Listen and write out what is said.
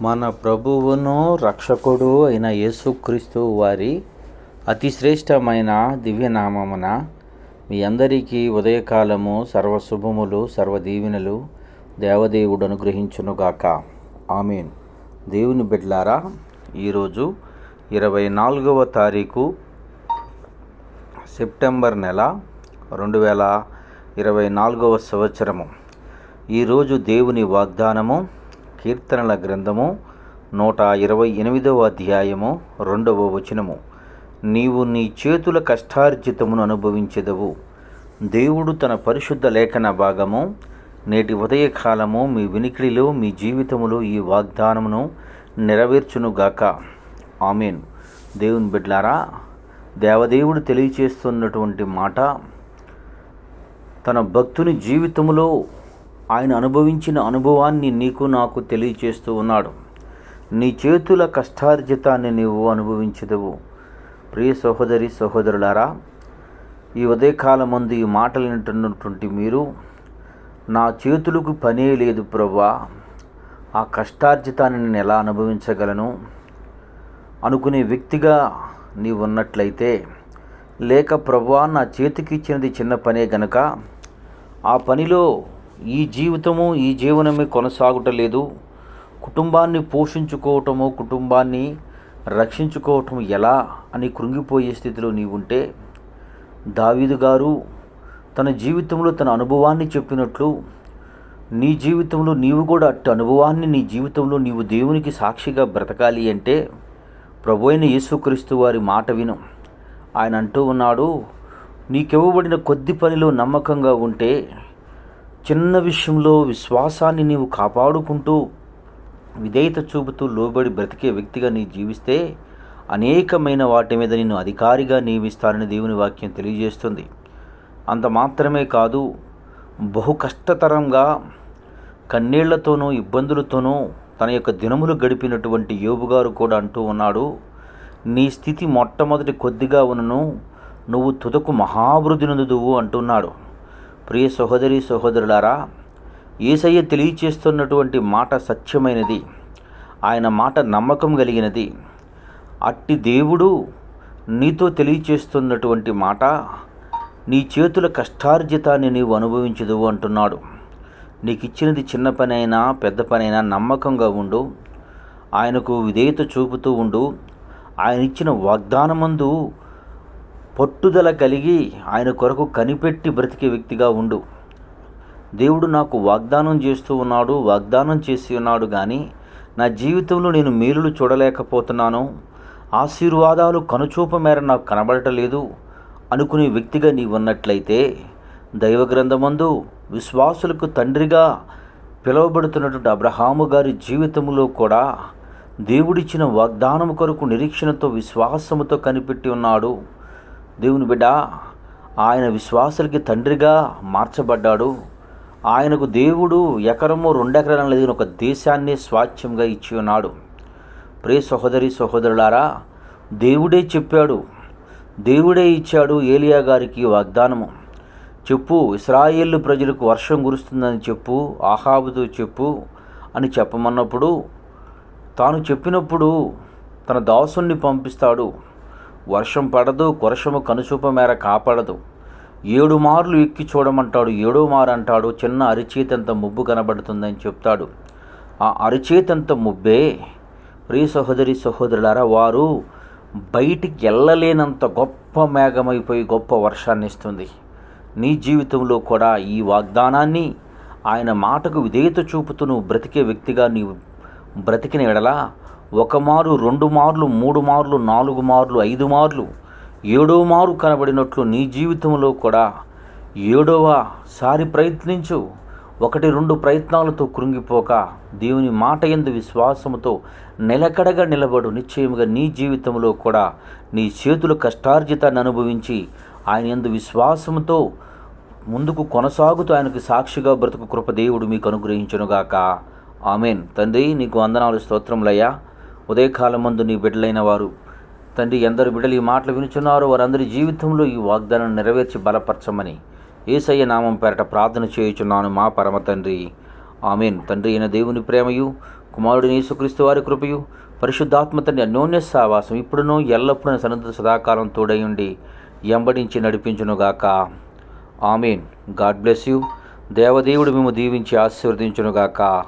మన ప్రభువును రక్షకుడు అయిన యేసుక్రీస్తు వారి అతి శ్రేష్టమైన దివ్యనామమున మీ అందరికీ ఉదయకాలము సర్వశుభములు సర్వదీవెనలు దేవదేవుడు అనుగ్రహించునుగాక. ఆమేన్. దేవుని బిడ్డలారా, ఈరోజు 24వ తారీఖు సెప్టెంబర్ నెల 2024వ సంవత్సరము. ఈరోజు దేవుని వాగ్దానము కీర్తనల గ్రంథము 128వ అధ్యాయము 2వ వచనము. నీవు నీ చేతుల కష్టార్జితమును అనుభవించెదవు. దేవుడు తన పరిశుద్ధ లేఖన భాగము నేటి ఉదయకాలము మీ వినికిడిలో మీ జీవితములో ఈ వాగ్దానమును నెరవేర్చునుగాక. ఆమేన్. దేవుని బిడ్డలారా, దేవదేవుడు తెలియచేస్తున్నటువంటి మాట తన భక్తుని జీవితములో ఆయన అనుభవించిన అనుభవాన్ని నీకు నాకు తెలియచేస్తూ ఉన్నాడు. నీ చేతుల కష్టార్జితాన్ని నీవు అనుభవించదవు. ప్రియ సహోదరి సహోదరులారా, ఈ ఉదయకాలం ముందు ఈ మాటలు వింటున్నటువంటి మీరు, నా చేతులకు పనే లేదు ప్రభువా, ఆ కష్టార్జితాన్ని నేను ఎలా అనుభవించగలను అనుకునే వ్యక్తిగా నీవు ఉన్నట్లయితే, లేక ప్రభువా నా చేతికి ఇచ్చినది చిన్న పనే గనక ఆ పనిలో ఈ జీవనమే కొనసాగుటలేదు, కుటుంబాన్ని పోషించుకోవటము, కుటుంబాన్ని రక్షించుకోవటం ఎలా అని కృంగిపోయే స్థితిలో నీవుంటే, దావీదు గారు తన జీవితంలో తన అనుభవాన్ని చెప్పినట్లు నీ జీవితంలో నీవు కూడా అట్టి అనుభవాన్ని నీ జీవితంలో నీవు దేవునికి సాక్షిగా బ్రతకాలి అంటే ప్రభువైన యేసుక్రీస్తు వారి మాట విను. ఆయన అంటూ ఉన్నాడు, నీకివ్వబడిన కొద్ది పనిలో నమ్మకంగా ఉంటే, చిన్న విషయంలో విశ్వాసాన్ని నీవు కాపాడుకుంటూ విధేయత చూపుతూ లోబడి బ్రతికే వ్యక్తిగా నీ జీవిస్తే అనేకమైన వాటి మీద నిన్ను అధికారిగా నియమిస్తానని దేవుని వాక్యం తెలియజేస్తుంది. అంత మాత్రమే కాదు, బహు కష్టతరంగా కన్నీళ్లతోనూ ఇబ్బందులతోనూ తన యొక్క దినములు గడిపినటువంటి యోబు గారు కూడా అంటూ ఉన్నాడు, నీ స్థితి మొట్టమొదటి కొద్దిగా ఉన్నను నువ్వు తుదకు మహావృద్ధి నొందుదువు అంటున్నాడు. ప్రియ సహోదరి సహోదరులారా, యేసయ్య తెలియచేస్తున్నటువంటి మాట సత్యమైనది, ఆయన మాట నమ్మకం కలిగినది. అట్టి దేవుడు నీతో తెలియచేస్తున్నటువంటి మాట, నీ చేతుల కష్టార్జితాన్ని నీవు అనుభవించదువు అంటున్నాడు. నీకు ఇచ్చినది చిన్న పనైనా పెద్ద పనైనా నమ్మకంగా ఉండు, ఆయనకు విధేయత చూపుతూ ఉండు, ఆయన ఇచ్చిన వాగ్దానమందు పట్టుదల కలిగి ఆయన కొరకు కనిపెట్టి బ్రతికే వ్యక్తిగా ఉండు. దేవుడు నాకు వాగ్దానం చేస్తూ ఉన్నాడు, వాగ్దానం చేసి ఉన్నాడు, కానీ నా జీవితంలో నేను మేలులు చూడలేకపోతున్నాను, ఆశీర్వాదాలు కనుచూప మేర నాకు కనబడటలేదు అనుకునే వ్యక్తిగా నీవు ఉన్నట్లయితే, దైవ గ్రంథమందు విశ్వాసులకు తండ్రిగా పిలువబడుతున్నటువంటి అబ్రహాము గారి జీవితంలో కూడా దేవుడిచ్చిన వాగ్దానం కొరకు నిరీక్షణతో విశ్వాసముతో కనిపెట్టి ఉన్నాడు. దేవుని బిడ్డ, ఆయన విశ్వాసులకి తండ్రిగా మార్చబడ్డాడు. ఆయనకు దేవుడు 1 ఎకరము 2 ఎకరాలు లేని ఒక దేశాన్ని స్వాస్థ్యంగా ఇచ్చి ఉన్నాడు. ప్రియ సహోదరి సహోదరులారా, దేవుడే చెప్పాడు, దేవుడే ఇచ్చాడు ఏలియా గారికి వాగ్దానము. చెప్పు, ఇశ్రాయేలు ప్రజలకు వర్షం కురుస్తుందని చెప్పు, ఆహాబుతో చెప్పు అని చెప్పమన్నప్పుడు, తాను చెప్పినప్పుడు తన దాసుని పంపిస్తాడు. వర్షం పడదు, వర్షము కనుచూప మేర కాపాడదు. 7 మార్లు ఎక్కి చూడమంటాడు. 7వ మారు అంటాడు, చిన్న అరిచేతంత ముబ్బు కనబడుతుందని చెప్తాడు. ఆ అరిచేతంత ముబ్బే ప్రియ సహోదరి సహోదరులారా, వారు బయటికి వెళ్ళలేనంత గొప్ప మేఘమైపోయి గొప్ప వర్షాన్ని ఇస్తుంది. నీ జీవితంలో కూడా ఈ వాగ్దానాన్ని, ఆయన మాటకు విధేయత చూపుతూ నువ్వు బ్రతికే వ్యక్తిగా నీవు బ్రతికిన ఎడలా 1 మారు 2 మార్లు 3 మార్లు 4 మార్లు 5 మార్లు 7వ మారు కనబడినట్లు నీ జీవితంలో కూడా 7వ సారి ప్రయత్నించు. 1-2 ప్రయత్నాలతో కృంగిపోక దేవుని మాట యందు విశ్వాసముతో నిలకడగా నిలబడు. నిశ్చయముగా నీ జీవితంలో కూడా నీ చేతుల కష్టార్జితాన్ని అనుభవించి ఆయన యందు విశ్వాసముతో ముందుకు కొనసాగుతూ ఆయనకు సాక్షిగా బ్రతుకు కృప దేవుడు మీకు అనుగ్రహించునుగాక. ఆమేన్. తండ్రి, నీకు వందనాలు, స్తోత్రములయ్యా. ఉదయకాలం మందు నీ బిడ్డలైన వారు తండ్రి, ఎందరు బిడ్డలు ఈ మాటలు వినుచున్నారో వారందరి జీవితంలో ఈ వాగ్దానం నెరవేర్చి బలపరచమని యేసయ్య నామం పేరట ప్రార్థన చేయుచున్నాను మా పరమ తండ్రి. ఆమేన్. తండ్రి అయిన దేవుని ప్రేమయు కుమారుడిని యేసుక్రీస్తు వారి కృపయు పరిశుద్ధాత్మ తండ్రి అన్యోన్య సావాసం ఇప్పుడును ఎల్లప్పుడూ సన్నద్ధ సదాకాలం తోడయుండి ఎంబడించి నడిపించునుగాక. ఆమేన్. God bless you. దేవదేవుడు మేము దీవించి ఆశీర్వదించునుగాక.